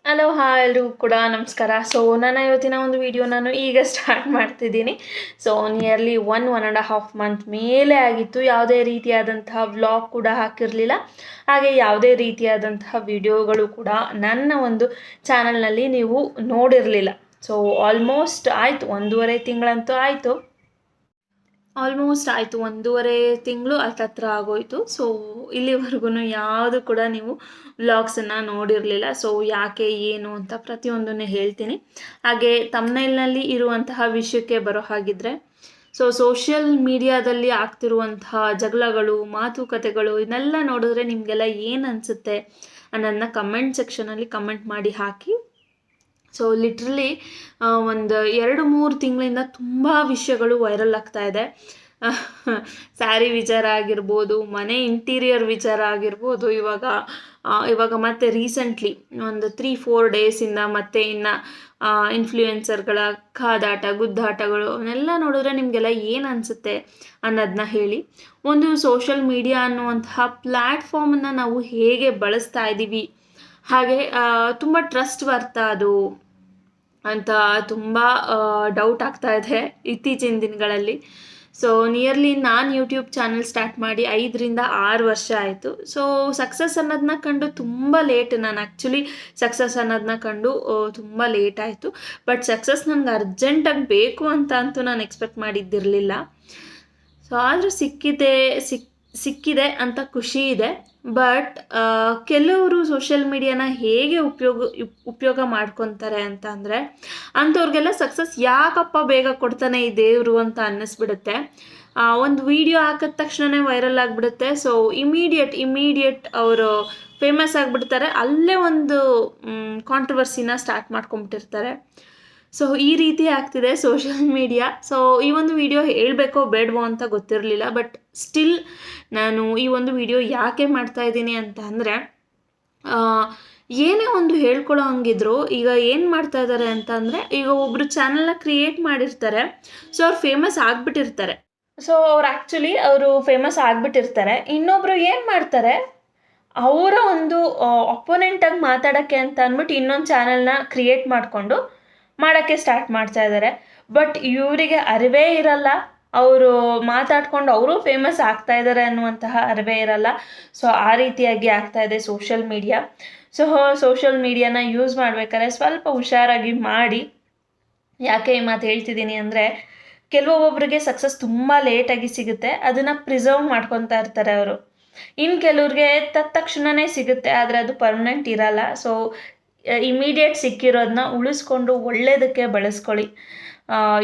Hello hi ಎಲ್ರಿಗೂ ಕೂಡ ನಮಸ್ಕಾರ. ನನ್ನ ಇವತ್ತಿನ ಒಂದು ವಿಡಿಯೋ ನಾನು ಈಗ ಸ್ಟಾರ್ಟ್ ಮಾಡ್ತಿದ್ದೀನಿ. ನಿಯರ್ಲಿ 1.5 ಮಂತ್ ಮೇಲೆ ಆಗಿತ್ತು. ಯಾವುದೇ ರೀತಿಯಾದಂತಹ ವ್ಲಾಗ್ ಕೂಡ ಹಾಕಿರಲಿಲ್ಲ, ಹಾಗೆ ಯಾವುದೇ ರೀತಿಯಾದಂತಹ ವಿಡಿಯೋಗಳು ಕೂಡ ನನ್ನ ಒಂದು ಚಾನಲ್ನಲ್ಲಿ ನೀವು ನೋಡಿರಲಿಲ್ಲ. ಆಲ್ಮೋಸ್ಟ್ ಆಯಿತು, 1.5 ತಿಂಗಳಂತೂ ಆಯಿತು. ಆಯಿತು, 1.5 ತಿಂಗಳು ಹತ್ತತ್ರ ಆಗೋಯಿತು. ಇಲ್ಲಿವರೆಗೂ ಯಾವುದು ಕೂಡ ನೀವು ವ್ಲಾಗ್ಸನ್ನು ನೋಡಿರಲಿಲ್ಲ. ಯಾಕೆ ಏನು ಅಂತ ಪ್ರತಿಯೊಂದನ್ನು ಹೇಳ್ತೀನಿ. ಹಾಗೆ ತಮ್ನೈಲ್ನಲ್ಲಿ ಇರುವಂತಹ ವಿಷಯಕ್ಕೆ ಬರೋ ಹಾಗಿದ್ರೆ, ಸೋಷಿಯಲ್ ಮೀಡಿಯಾದಲ್ಲಿ ಆಗ್ತಿರುವಂತಹ ಜಗಳಗಳು, ಮಾತುಕತೆಗಳು ಇದನ್ನೆಲ್ಲ ನೋಡಿದ್ರೆ ನಿಮಗೆಲ್ಲ ಏನು ಅನಿಸುತ್ತೆ ಅನ್ನೋದನ್ನ ಕಮೆಂಟ್ ಸೆಕ್ಷನಲ್ಲಿ ಕಮೆಂಟ್ ಮಾಡಿ ಹಾಕಿ. ಲಿಟ್ರಲಿ ಒಂದು 2-3 ತಿಂಗಳಿಂದ ತುಂಬ ವಿಷಯಗಳು ವೈರಲ್ ಆಗ್ತಾ ಇದೆ. ಸ್ಯಾರಿ ವಿಚಾರ ಆಗಿರ್ಬೋದು, ಮನೆ ಇಂಟೀರಿಯರ್ ವಿಚಾರ ಆಗಿರ್ಬೋದು. ಇವಾಗ ಮತ್ತೆ ರೀಸೆಂಟ್ಲಿ ಒಂದು 3-4 ಡೇಸಿಂದ ಮತ್ತೆ ಇನ್ನು ಇನ್ಫ್ಲೂಯೆನ್ಸರ್ಗಳ ಕಾದಾಟ, ಗುದ್ದಾಟಗಳು ಅವನ್ನೆಲ್ಲ ನೋಡಿದ್ರೆ ನಿಮಗೆಲ್ಲ ಏನು ಅನಿಸುತ್ತೆ ಅನ್ನೋದನ್ನ ಹೇಳಿ. ಒಂದು ಸೋಷಲ್ ಮೀಡಿಯಾ ಅನ್ನುವಂತಹ ಪ್ಲ್ಯಾಟ್ಫಾರ್ಮನ್ನು ನಾವು ಹೇಗೆ ಬಳಸ್ತಾ ಇದ್ದೀವಿ, ಹಾಗೆ ತುಂಬ ಟ್ರಸ್ಟ್ ವರ್ತ ಅದು ಅಂತ ತುಂಬ ಡೌಟ್ ಆಗ್ತಾ ಇದೆ ಇತ್ತೀಚಿನ ದಿನಗಳಲ್ಲಿ. ನಿಯರ್ಲಿ ನಾನು ಯೂಟ್ಯೂಬ್ ಚಾನಲ್ ಸ್ಟಾರ್ಟ್ ಮಾಡಿ 5-6 ವರ್ಷ ಆಯಿತು. ಸಕ್ಸಸ್ ಅನ್ನೋದನ್ನ ಕಂಡು ತುಂಬ ಲೇಟ್, ನಾನು ಆ್ಯಕ್ಚುಲಿ ಸಕ್ಸಸ್ ಅನ್ನೋದನ್ನ ಕಂಡು ತುಂಬ ಲೇಟ್ ಆಯಿತು. ಬಟ್ ಸಕ್ಸಸ್ ನನಗೆ ಅರ್ಜೆಂಟಾಗಿ ಬೇಕು ಅಂತ ಅಂತೂ ನಾನು ಎಕ್ಸ್ಪೆಕ್ಟ್ ಮಾಡಿದ್ದಿರಲಿಲ್ಲ. ಆದರೂ ಸಿಕ್ಕಿದೆ ಅಂತ ಖುಷಿ ಇದೆ. ಬಟ್ ಕೆಲವರು ಸೋಷಿಯಲ್ ಮೀಡಿಯಾನ ಹೇಗೆ ಉಪಯೋಗ ಮಾಡ್ಕೊತಾರೆ ಅಂತ ಅಂದರೆ, ಅಂಥವ್ರಿಗೆಲ್ಲ ಸಕ್ಸಸ್ ಯಾಕಪ್ಪ ಬೇಗ ಕೊಡ್ತಾನೆ ಈ ದೇವರು ಅಂತ ಅನ್ನಿಸ್ಬಿಡುತ್ತೆ. ಒಂದು ವಿಡಿಯೋ ಹಾಕಿದ ತಕ್ಷಣವೇ ವೈರಲ್ ಆಗಿಬಿಡುತ್ತೆ. ಇಮಿಡಿಯೇಟ್ ಅವರು ಫೇಮಸ್ ಆಗಿಬಿಡ್ತಾರೆ. ಅಲ್ಲೇ ಒಂದು ಕಾಂಟ್ರವರ್ಸಿನ ಸ್ಟಾರ್ಟ್ ಮಾಡ್ಕೊಂಬಿಟ್ಟಿರ್ತಾರೆ. ಈ ರೀತಿ ಆಗ್ತಿದೆ ಸೋಷಿಯಲ್ ಮೀಡಿಯಾ. ಈ ಒಂದು ವಿಡಿಯೋ ಹೇಳಬೇಕೋ ಬೇಡವೋ ಅಂತ ಗೊತ್ತಿರಲಿಲ್ಲ. ಬಟ್ ಸ್ಟಿಲ್ ನಾನು ಈ ಒಂದು ವಿಡಿಯೋ ಯಾಕೆ ಮಾಡ್ತಾ ಇದ್ದೀನಿ ಅಂತ ಅಂದರೆ, ಏನೇ ಒಂದು ಹೇಳ್ಕೊಳ್ಳೋ ಹಂಗಿದ್ರು ಈಗ ಏನು ಮಾಡ್ತಾ ಇದ್ದಾರೆ ಅಂತ ಅಂದರೆ, ಈಗ ಒಬ್ಬರು ಚಾನಲ್ನ ಕ್ರಿಯೇಟ್ ಮಾಡಿರ್ತಾರೆ. ಅವ್ರು ಫೇಮಸ್ ಆಗಿಬಿಟ್ಟಿರ್ತಾರೆ. ಅವರು ಫೇಮಸ್ ಆಗಿಬಿಟ್ಟಿರ್ತಾರೆ. ಇನ್ನೊಬ್ಬರು ಏನು ಮಾಡ್ತಾರೆ, ಅವರ ಒಂದು ಅಪೋನೆಂಟಾಗಿ ಮಾತಾಡೋಕ್ಕೆ ಅಂತ ಅಂದ್ಬಿಟ್ಟು ಇನ್ನೊಂದು ಚಾನಲ್ನ ಕ್ರಿಯೇಟ್ ಮಾಡಿಕೊಂಡು ಮಾಡೋಕ್ಕೆ ಸ್ಟಾರ್ಟ್ ಮಾಡ್ತಾ ಇದ್ದಾರೆ. ಬಟ್ ಇವರಿಗೆ ಅರಿವೇ ಇರಲ್ಲ, ಅವರು ಮಾತಾಡ್ಕೊಂಡು ಅವರು ಫೇಮಸ್ ಆಗ್ತಾ ಇದ್ದಾರೆ ಅನ್ನುವಂತಹ ಅರಿವೇ ಇರಲ್ಲ. ಆ ರೀತಿಯಾಗಿ ಆಗ್ತಾ ಇದೆ ಸೋಷಿಯಲ್ ಮೀಡಿಯಾ. ಸೋಷಿಯಲ್ ಮೀಡಿಯಾನ ಯೂಸ್ ಮಾಡ್ಬೇಕಾದ್ರೆ ಸ್ವಲ್ಪ ಹುಷಾರಾಗಿ ಮಾಡಿ. ಯಾಕೆ ಈ ಮಾತು ಹೇಳ್ತಿದ್ದೀನಿ ಅಂದರೆ, ಕೆಲವೊಬ್ಬರಿಗೆ ಸಕ್ಸಸ್ ತುಂಬ ಲೇಟಾಗಿ ಸಿಗುತ್ತೆ, ಅದನ್ನು ಪ್ರಿಸರ್ವ್ ಮಾಡ್ಕೊತಾ ಇರ್ತಾರೆ ಅವರು. ಇನ್ನು ಕೆಲವ್ರಿಗೆ ತಕ್ಷಣವೇ ಸಿಗುತ್ತೆ, ಆದರೆ ಅದು ಪರ್ಮನೆಂಟ್ ಇರಲ್ಲ. ಇಮಿಡಿಯೇಟ್ ಸಿಕ್ಕಿರೋದನ್ನ ಉಳಿಸ್ಕೊಂಡು ಒಳ್ಳೆಯದಕ್ಕೆ ಬಳಸ್ಕೊಳ್ಳಿ.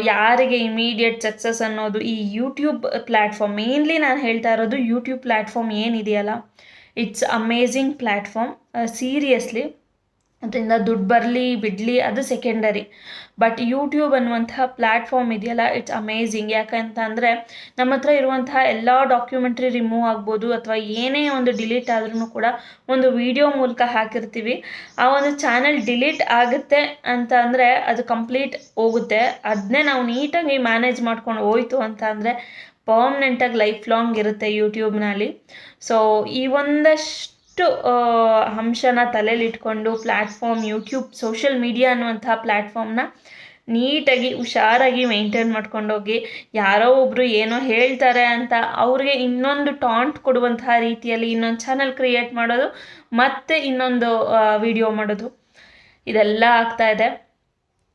ಯಾರಿಗೆ ಇಮಿಡಿಯೇಟ್ ಸಕ್ಸಸ್ ಅನ್ನೋದು ಈ ಯೂಟ್ಯೂಬ್ ಪ್ಲ್ಯಾಟ್ಫಾರ್ಮ್, ಮೇನ್ಲಿ ನಾನು ಹೇಳ್ತಾ ಇರೋದು ಯೂಟ್ಯೂಬ್ ಪ್ಲ್ಯಾಟ್ಫಾರ್ಮ್ ಏನಿದೆಯಲ್ಲ, ಇಟ್ಸ್ ಅಮೇಝಿಂಗ್ ಪ್ಲ್ಯಾಟ್ಫಾರ್ಮ್. ಸೀರಿಯಸ್ಲಿ ಅದರಿಂದ ದುಡ್ಡು ಬರಲಿ ಬಿಡಲಿ ಅದು ಸೆಕೆಂಡರಿ. ಬಟ್ ಯೂಟ್ಯೂಬ್ ಅನ್ನುವಂತಹ ಪ್ಲ್ಯಾಟ್ಫಾರ್ಮ್ ಇದೆಯಲ್ಲ, ಇಟ್ಸ್ ಅಮೇಝಿಂಗ್. ಯಾಕಂತ ಅಂದರೆ, ನಮ್ಮ ಹತ್ರ ಇರುವಂತಹ ಎಲ್ಲ ಡಾಕ್ಯುಮೆಂಟ್ರಿ ರಿಮೂವ್ ಆಗ್ಬೋದು, ಅಥವಾ ಏನೇ ಒಂದು ಡಿಲೀಟ್ ಆದ್ರೂ ಕೂಡ ಒಂದು ವಿಡಿಯೋ ಮೂಲಕ ಹಾಕಿರ್ತೀವಿ. ಆ ಒಂದು ಚಾನಲ್ ಡಿಲೀಟ್ ಆಗುತ್ತೆ ಅಂತ ಅಂದರೆ ಅದು ಕಂಪ್ಲೀಟ್ ಹೋಗುತ್ತೆ. ಅದನ್ನೇ ನಾವು ನೀಟಾಗಿ ಮ್ಯಾನೇಜ್ ಮಾಡ್ಕೊಂಡು ಹೋಯ್ತು ಅಂತ ಅಂದರೆ ಪರ್ಮನೆಂಟಾಗಿ ಲೈಫ್ ಲಾಂಗ್ ಇರುತ್ತೆ ಯೂಟ್ಯೂಬ್ನಲ್ಲಿ. ಈ ಒಂದಷ್ಟು ಅಂಶನ ತಲೆಯಲ್ಲಿಟ್ಕೊಂಡು ಯೂಟ್ಯೂಬ್ ಸೋಷಿಯಲ್ ಮೀಡಿಯಾ ಅನ್ನುವಂತಹ ಪ್ಲ್ಯಾಟ್ಫಾರ್ಮ್ನ ನೀಟಾಗಿ ಹುಷಾರಾಗಿ ಮೇಂಟೈನ್ ಮಾಡ್ಕೊಂಡೋಗಿ. ಯಾರೋ ಒಬ್ಬರು ಏನೋ ಹೇಳ್ತಾರೆ ಅಂತ ಅವ್ರಿಗೆ ಇನ್ನೊಂದು ಟಾಂಟ್ ಕೊಡುವಂತಹ ರೀತಿಯಲ್ಲಿ ಇನ್ನೊಂದು ಚಾನಲ್ ಕ್ರಿಯೇಟ್ ಮಾಡೋದು, ಮತ್ತೆ ಇನ್ನೊಂದು ವಿಡಿಯೋ ಮಾಡೋದು, ಇದೆಲ್ಲ ಆಗ್ತಾ ಇದೆ.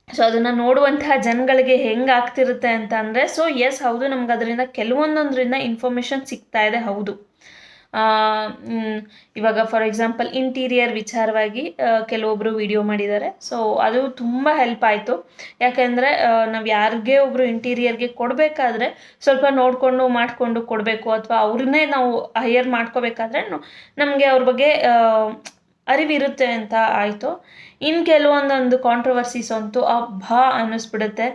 ಅದನ್ನು ನೋಡುವಂತಹ ಜನಗಳಿಗೆ ಹೆಂಗೆ ಆಗ್ತಿರುತ್ತೆ ಅಂತ ಅಂದರೆ, ಎಸ್ ಹೌದು, ನಮ್ಗೆ ಅದರಿಂದ ಕೆಲವೊಂದೊಂದರಿಂದ ಇನ್ಫಾರ್ಮೇಷನ್ ಸಿಗ್ತಾ ಇದೆ, ಹೌದು. ಇವಾಗ ಫಾರ್ ಎಕ್ಸಾಂಪಲ್ ಇಂಟೀರಿಯರ್ ವಿಚಾರವಾಗಿ ಕೆಲವೊಬ್ಬರು ವಿಡಿಯೋ ಮಾಡಿದ್ದಾರೆ. ಅದು ತುಂಬ ಹೆಲ್ಪ್ ಆಯಿತು. ಯಾಕೆಂದರೆ ನಾವು ಯಾರಿಗೆ ಒಬ್ಬರು ಇಂಟೀರಿಯರ್ಗೆ ಕೊಡಬೇಕಾದ್ರೆ ಸ್ವಲ್ಪ ನೋಡಿಕೊಂಡು ಮಾಡಿಕೊಂಡು ಕೊಡಬೇಕು, ಅಥವಾ ಅವ್ರನ್ನೇ ನಾವು ಹೈಯರ್ ಮಾಡ್ಕೋಬೇಕಾದ್ರೆ ನಮಗೆ ಅವ್ರ ಬಗ್ಗೆ ಅರಿವಿರುತ್ತೆ ಅಂತ ಆಯಿತು. ಇನ್ನು ಕೆಲವೊಂದೊಂದು ಕಾಂಟ್ರವರ್ಸೀಸ್ ಅಂತೂ ಅಬ್ಬಾ ಅನ್ನಿಸ್ಬಿಡುತ್ತೆ.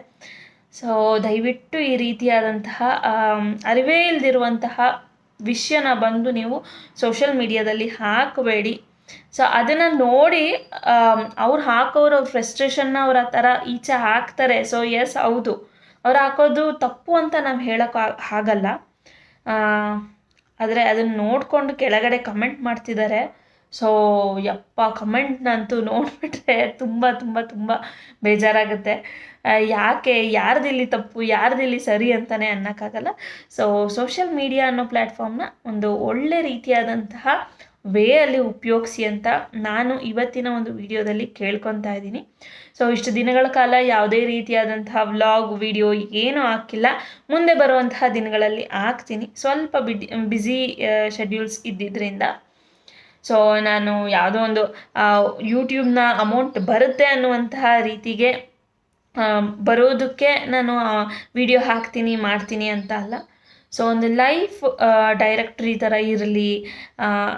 ದಯವಿಟ್ಟು ಈ ರೀತಿಯಾದಂತಹ ಅರಿವೇ ಇಲ್ದಿರುವಂತಹ ವಿಷಯನ ಬಂದು ನೀವು ಸೋಷಿಯಲ್ ಮೀಡಿಯಾದಲ್ಲಿ ಹಾಕಬೇಡಿ. ಅದನ್ನು ನೋಡಿ ಅವ್ರು ಹಾಕೋರು ಫ್ರಸ್ಟ್ರೇಷನ್ನ ಅವ್ರು ಆ ಥರ ಈಚೆ ಹಾಕ್ತಾರೆ. ಎಸ್ ಹೌದು, ಅವ್ರು ಹಾಕೋದು ತಪ್ಪು ಅಂತ ನಾವು ಹೇಳೋಕ್ಕೆ ಆಗಲ್ಲ. ಆದರೆ ಅದನ್ನು ನೋಡಿಕೊಂಡು ಕೆಳಗಡೆ ಕಮೆಂಟ್ ಮಾಡ್ತಿದ್ದಾರೆ. ಸೊ ಯಪ್ಪ ಕಮೆಂಟ್ನಂತೂ ನೋಡಿಬಿಟ್ರೆ ತುಂಬ ತುಂಬ ತುಂಬ ಬೇಜಾರಾಗುತ್ತೆ. ಯಾಕೆ ಯಾರ್ದಿಲ್ಲಿ ತಪ್ಪು ಯಾರ್ದಿಲ್ಲಿ ಸರಿ ಅಂತಲೇ ಅನ್ನೋಕ್ಕಾಗಲ್ಲ. ಸೊ ಸೋಷಿಯಲ್ ಮೀಡಿಯಾ ಅನ್ನೋ ಪ್ಲ್ಯಾಟ್ಫಾರ್ಮ್ನ ಒಂದು ಒಳ್ಳೆ ರೀತಿಯಾದಂತಹ ವೇ ಅಲ್ಲಿ ಉಪಯೋಗಿಸಿ ಅಂತ ನಾನು ಇವತ್ತಿನ ಒಂದು ವಿಡಿಯೋದಲ್ಲಿ ಕೇಳ್ಕೊತಾ ಇದ್ದೀನಿ. ಸೊ ಇಷ್ಟು ದಿನಗಳ ಕಾಲ ಯಾವುದೇ ರೀತಿಯಾದಂತಹ ವ್ಲಾಗ್ ವಿಡಿಯೋ ಏನೂ ಹಾಕಿಲ್ಲ. ಮುಂದೆ ಬರುವಂತಹ ದಿನಗಳಲ್ಲಿ ಹಾಕ್ತೀನಿ. ಸ್ವಲ್ಪ ಬ್ಯುಸಿ ಶೆಡ್ಯೂಲ್ಸ್ ಇದ್ದಿದ್ದರಿಂದ ಸೊ ನಾನು ಯಾವುದೋ ಒಂದು ಯೂಟ್ಯೂಬ್ನ ಅಮೌಂಟ್ ಬರುತ್ತೆ ಅನ್ನುವಂತಹ ರೀತಿಗೆ ಬರೋದಕ್ಕೆ ನಾನು ವಿಡಿಯೋ ಹಾಕ್ತೀನಿ ಮಾಡ್ತೀನಿ ಅಂತ ಅಲ್ಲ. ಸೊ ಒಂದು ಲೈಫ್ ಡೈರೆಕ್ಟ್ರಿ ಥರ ಇರಲಿ.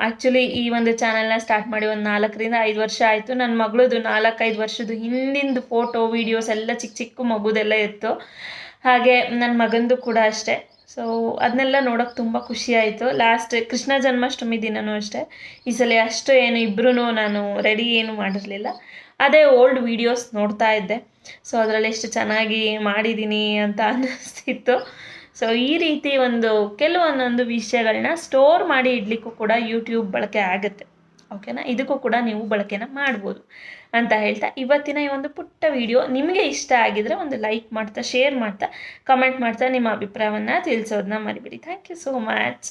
ಆ್ಯಕ್ಚುಲಿ ಈ ಒಂದು ಚಾನಲ್ನ ಸ್ಟಾರ್ಟ್ ಮಾಡಿ ಒಂದು 4-5 ವರ್ಷ ಆಯಿತು. ನನ್ನ ಮಗಳದು 4-5 ವರ್ಷದ ಹಿಂದಿಂದು ಫೋಟೋ ವೀಡಿಯೋಸ್ ಎಲ್ಲ ಚಿಕ್ಕ ಚಿಕ್ಕ ಮಗುದೆಲ್ಲ ಇತ್ತು. ಹಾಗೆ ನನ್ನ ಮಗಂದು ಕೂಡ ಅಷ್ಟೇ. ಸೊ ಅದನ್ನೆಲ್ಲ ನೋಡೋಕೆ ತುಂಬ ಖುಷಿ ಆಯಿತು. ಲಾಸ್ಟ್ ಕೃಷ್ಣ ಜನ್ಮಾಷ್ಟಮಿ ದಿನವೂ ಅಷ್ಟೇ. ಈ ಸಲ ಅಷ್ಟು ಏನು ಇಬ್ಬರೂ ನಾನು ರೆಡಿ ಏನು ಮಾಡಿರಲಿಲ್ಲ. ಅದೇ ಓಲ್ಡ್ ವೀಡಿಯೋಸ್ ನೋಡ್ತಾ ಇದ್ದೆ. ಸೊ ಅದರಲ್ಲಿ ಎಷ್ಟು ಚೆನ್ನಾಗಿ ಮಾಡಿದ್ದೀನಿ ಅಂತ ಅನ್ನಿಸ್ತಿತ್ತು. ಸೊ ಈ ರೀತಿ ಕೆಲವೊಂದೊಂದು ವಿಷಯಗಳನ್ನ ಸ್ಟೋರ್ ಮಾಡಿ ಇಡಲಿಕ್ಕೂ ಕೂಡ ಯೂಟ್ಯೂಬ್ ಬಳಕೆ ಆಗುತ್ತೆ. ಓಕೆನಾ? ಇದಕ್ಕೂ ಕೂಡ ನೀವು ಬಳಕೆನ ಮಾಡ್ಬೋದು ಅಂತ ಹೇಳ್ತಾ ಇವತ್ತಿನ ಈ ಒಂದು ಪುಟ್ಟ ವಿಡಿಯೋ ನಿಮಗೆ ಇಷ್ಟ ಆಗಿದ್ರೆ ಒಂದು ಲೈಕ್ ಮಾಡ್ತಾ, ಶೇರ್ ಮಾಡ್ತಾ, ಕಮೆಂಟ್ ಮಾಡ್ತಾ ನಿಮ್ಮ ಅಭಿಪ್ರಾಯವನ್ನು ತಿಳಿಸೋದನ್ನ ಮರಿಬೇಡಿ. Thank you so much.